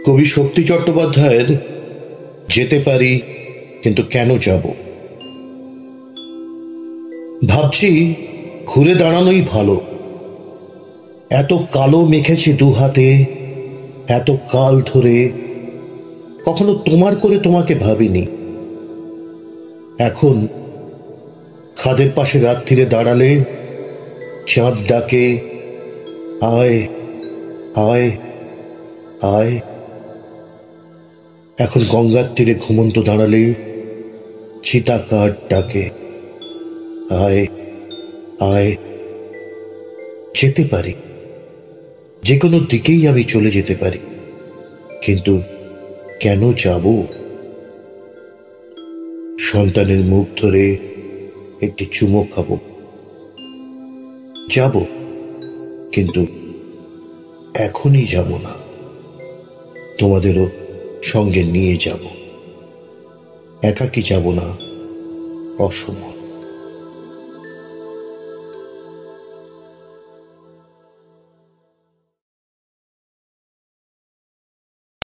কবি শক্তি চট্টোপাধ্যায়ের যেতে পারি কিন্তু কেন যাব। ভাবছি ঘুরে দাঁড়ানোই ভালো। এত কালো মেখেছি দু হাতে, এত কাল ধরে কখনো তোমার করে তোমাকে ভাবিনি। এখন খাদের পাশে রাত্রিরে দাঁড়ালে চাঁদ ডাকে, আয় আয় আয়। এখন গঙ্গার তীরে ঘুমন্ত দাঁড়ালে চিতাকার ডাকে, আয় আয়। যেতে পারি, যে কোনো দিকেই আমি চলে যেতে পারি, কিন্তু কেন যাব? সন্তানের মুখ ধরে একটি চুমো খাবো, যাব, কিন্তু এখনই যাব না। তোমাদেরও সঙ্গে নিয়ে যাব, একাকী যাব না, অসময়।